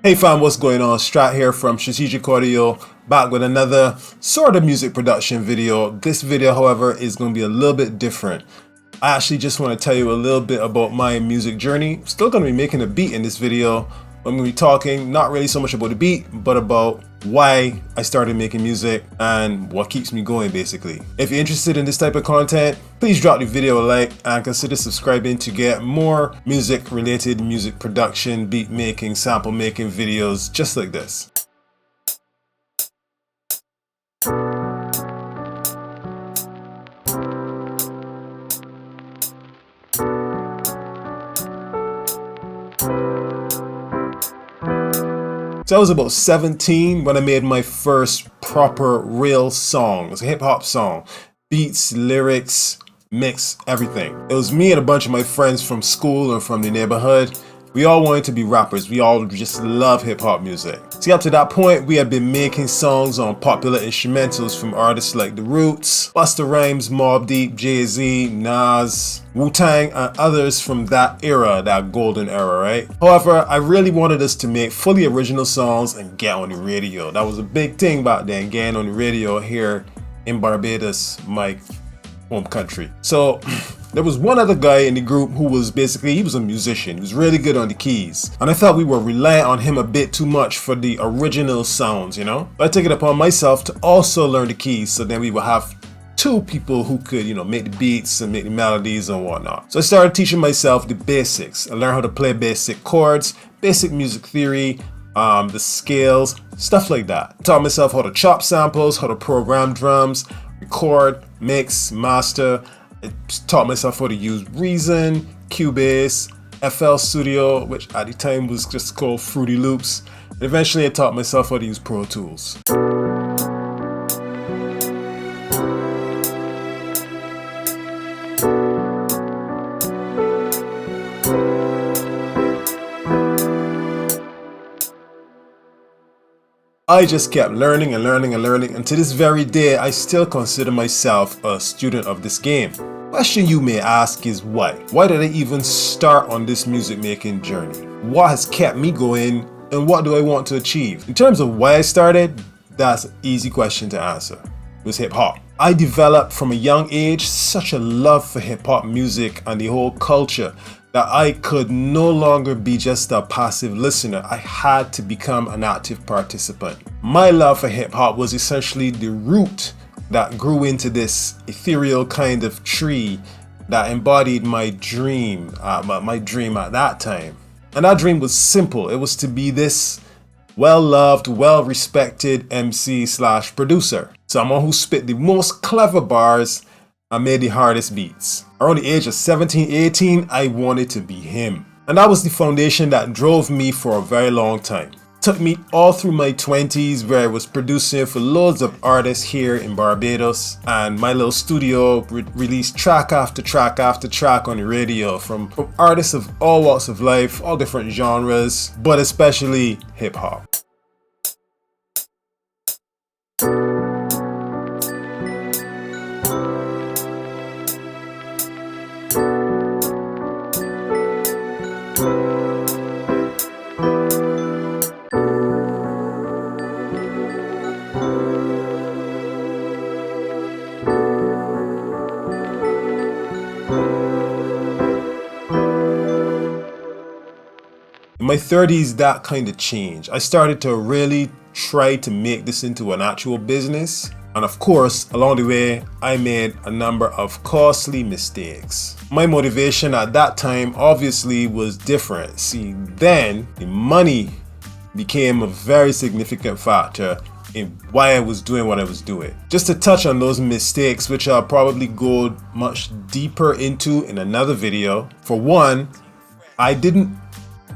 Hey fam, what's going on? Strat here from Strategic Audio, back with another sort of music production video. This video, however, is going to be a little bit different. I actually just want to tell you a little bit about my music journey. Still going to be making a beat in this video. I'm going to be talking not really so much about the beat, but about why I started making music and what keeps me going basically. If you're interested in this type of content, please drop the video a like and consider subscribing to get more music related music production, beat making, sample making videos just like this. So I was about 17 when I made my first proper real song. It was a hip hop song. Beats, lyrics, mix, everything. It was me and a bunch of my friends from school or from the neighborhood. We all wanted to be rappers. We all just love hip hop music. See, up to that point, we had been making songs on popular instrumentals from artists like The Roots, Busta Rhymes, Mobb Deep, Jay-Z, Nas, Wu-Tang, and others from that era, that golden era, right? However, I really wanted us to make fully original songs and get on the radio. That was a big thing back then, getting on the radio here in Barbados, my home country. So there was one other guy in the group who was he was a musician. He was really good on the keys. And I thought we were relying on him a bit too much for the original sounds, you know? But I took it upon myself to also learn the keys, so then we would have two people who could, make the beats and make the melodies and whatnot. So I started teaching myself the basics. I learned how to play basic chords, basic music theory, the scales, stuff like that. I taught myself how to chop samples, how to program drums, record, mix, master. I taught myself how to use Reason, Cubase, FL Studio, which at the time was just called Fruity Loops. And eventually I taught myself how to use Pro Tools. I just kept learning and learning and learning, and to this very day, I still consider myself a student of this game. Question you may ask is why? Why did I even start on this music making journey? What has kept me going, and what do I want to achieve? In terms of why I started, that's an easy question to answer. It was hip hop. I developed from a young age such a love for hip hop music and the whole culture that I could no longer be just a passive listener. I had to become an active participant. My love for hip hop was essentially the root that grew into this ethereal kind of tree that embodied my dream at that time. And that dream was simple. It was to be this well-loved, well-respected MC/producer. Someone who spit the most clever bars and made the hardest beats. Around the age of 17, 18, I wanted to be him. And that was the foundation that drove me for a very long time. It took me all through my 20s where I was producing for loads of artists here in Barbados. And my little studio released track after track after track on the radio from artists of all walks of life, all different genres, but especially hip hop. In my 30s, that kind of changed. I started to really try to make this into an actual business. And of course, along the way, I made a number of costly mistakes. My motivation at that time obviously was different. See, then the money became a very significant factor in why I was doing what I was doing. Just to touch on those mistakes, which I'll probably go much deeper into in another video. For one, I didn't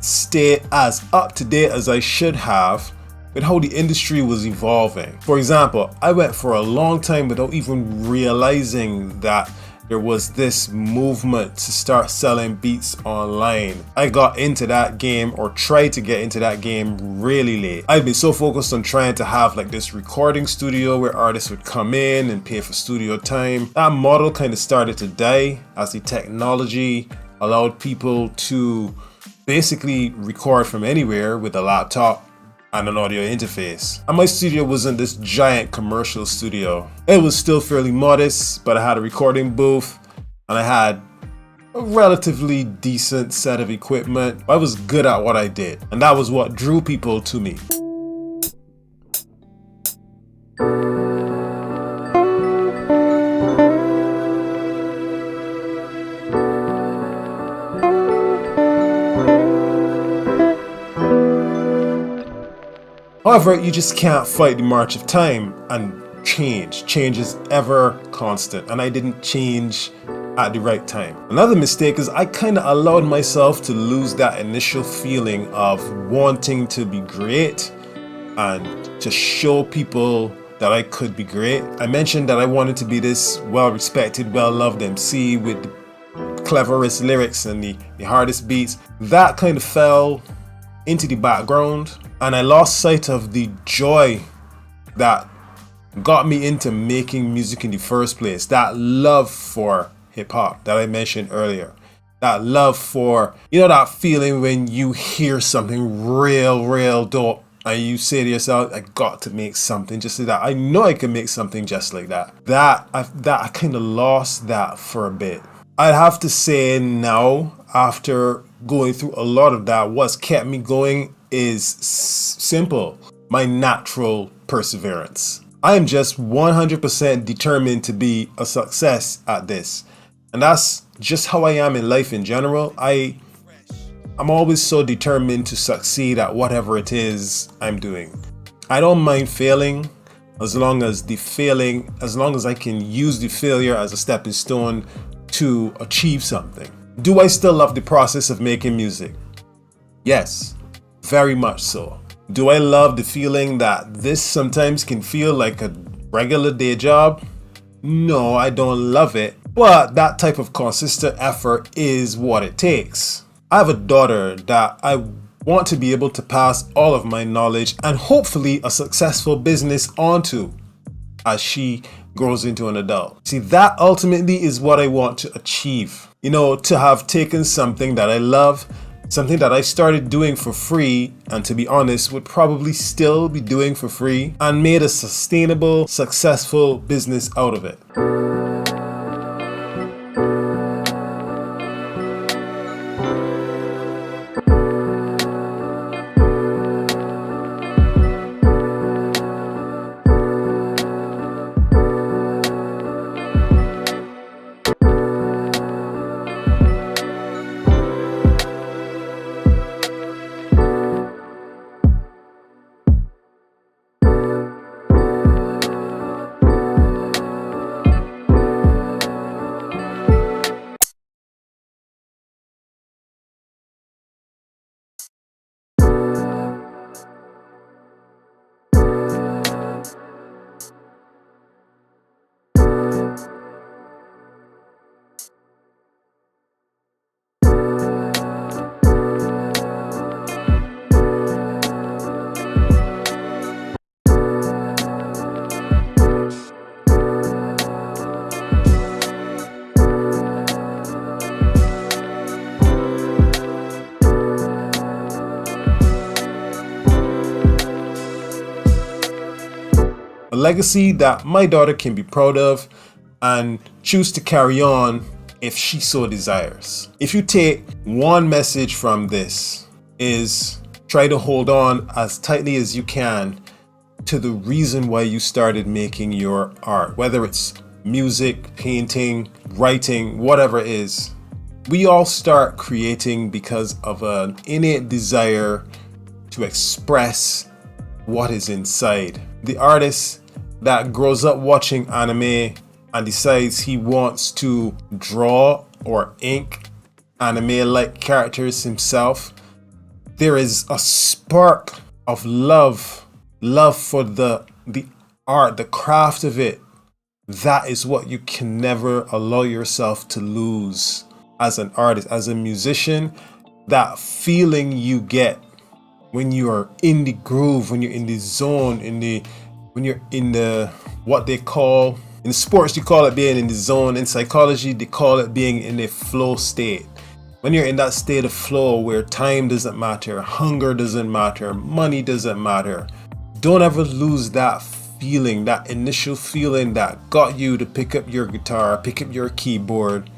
stay as up to date as I should have with how the industry was evolving. For example, I went for a long time without even realizing that there was this movement to start selling beats online. I got into that game, or tried to get into that game, really late. I've been so focused on trying to have like this recording studio where artists would come in and pay for studio time. That model kind of started to die as the technology allowed people to basically record from anywhere with a laptop and an audio interface. And my studio wasn't this giant commercial studio. It was still fairly modest, but I had a recording booth and I had a relatively decent set of equipment. I was good at what I did, and that was what drew people to me. However, you just can't fight the march of time and change. Change is ever constant, and I didn't change at the right time. Another mistake is I kind of allowed myself to lose that initial feeling of wanting to be great and to show people that I could be great. I mentioned that I wanted to be this well-respected, well-loved MC with the cleverest lyrics and the hardest beats. That kind of fell into the background, and I lost sight of the joy that got me into making music in the first place. That love for hip hop that I mentioned earlier. That love for, that feeling when you hear something real dope and you say to yourself, I got to make something just like that. I know I can make something just like that. I kind of lost that for a bit. I'd have to say now, after going through a lot of that, what's kept me going is simple: my natural perseverance. I am just 100% determined to be a success at this. And that's just how I am in life in general. I'm always so determined to succeed at whatever it is I'm doing. I don't mind failing as long as I can use the failure as a stepping stone to achieve something. Do I still love the process of making music? Yes, very much so. Do I love the feeling that this sometimes can feel like a regular day job? No, I don't love it, but that type of consistent effort is what it takes. I have a daughter that I want to be able to pass all of my knowledge and hopefully a successful business onto as she grows into an adult. See, that ultimately is what I want to achieve. To have taken something that I love, something that I started doing for free, and to be honest, would probably still be doing for free, and made a sustainable, successful business out of it. A legacy that my daughter can be proud of and choose to carry on if she so desires. If you take one message from this, is try to hold on as tightly as you can to the reason why you started making your art, whether it's music, painting, writing, whatever it is. We all start creating because of an innate desire to express what is inside. The artist that grows up watching anime and decides he wants to draw or ink anime-like characters himself, there is a spark of love for the art, the craft of it. That is what you can never allow yourself to lose as an artist, as a musician. That feeling you get when you are in the groove, when you're in the zone, when you're in the, what they call, in sports you call it being in the zone, in psychology they call it being in a flow state. When you're in that state of flow where time doesn't matter, hunger doesn't matter, money doesn't matter, don't ever lose that feeling, that initial feeling that got you to pick up your guitar, pick up your keyboard,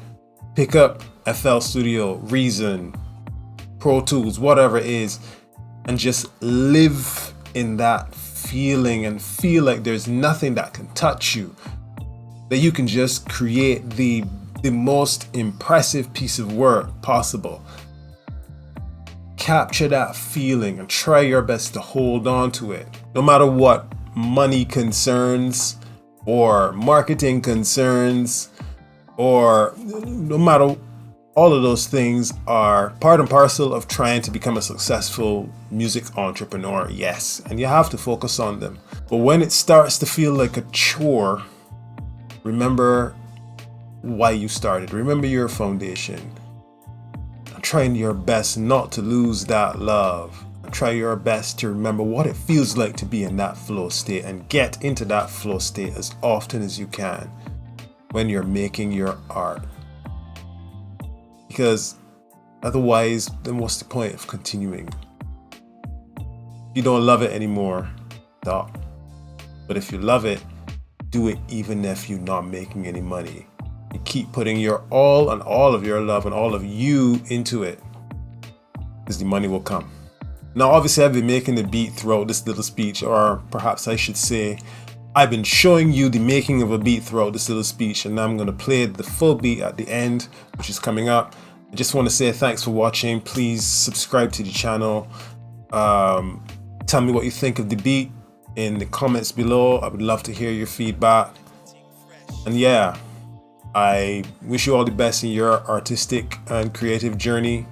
pick up FL Studio, Reason, Pro Tools, whatever it is, and just live in that feeling and feel like there's nothing that can touch you, that you can just create the most impressive piece of work possible. Capture that feeling and try your best to hold on to it, no matter what money concerns or marketing concerns, or no matter, all of those things are part and parcel of trying to become a successful music entrepreneur, yes, and you have to focus on them. But when it starts to feel like a chore, remember why you started. Remember your foundation. And trying your best not to lose that love. And try your best to remember what it feels like to be in that flow state, and get into that flow state as often as you can when you're making your art. Because otherwise, then what's the point of continuing? If you don't love it anymore, stop. But if you love it, do it even if you're not making any money. You keep putting your all and all of your love and all of you into it, because the money will come. Now, obviously, I've been making the beat throughout this little speech, or perhaps I should say, I've been showing you the making of a beat throughout this little speech, and now I'm going to play the full beat at the end, which is coming up. I just want to say thanks for watching. Please subscribe to the channel. Tell me what you think of the beat in the comments below. I would love to hear your feedback. And yeah, I wish you all the best in your artistic and creative journey.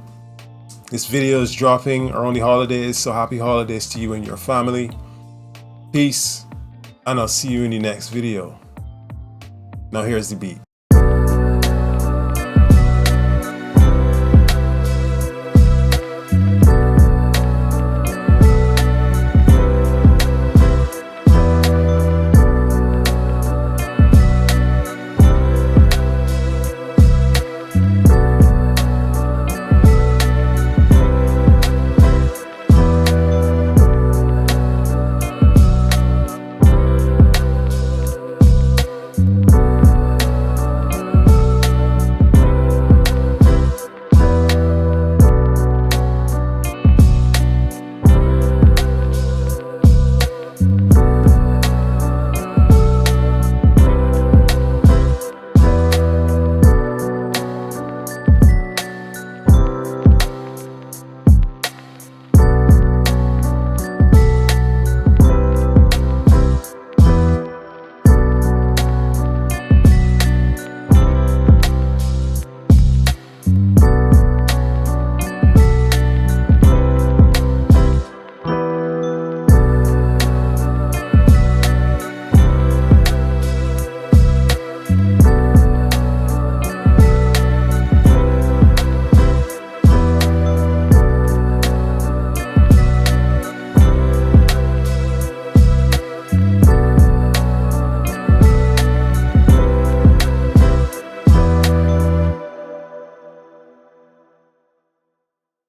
This video is dropping around the holidays, so happy holidays to you and your family. Peace, and I'll see you in the next video. Now here's the beat.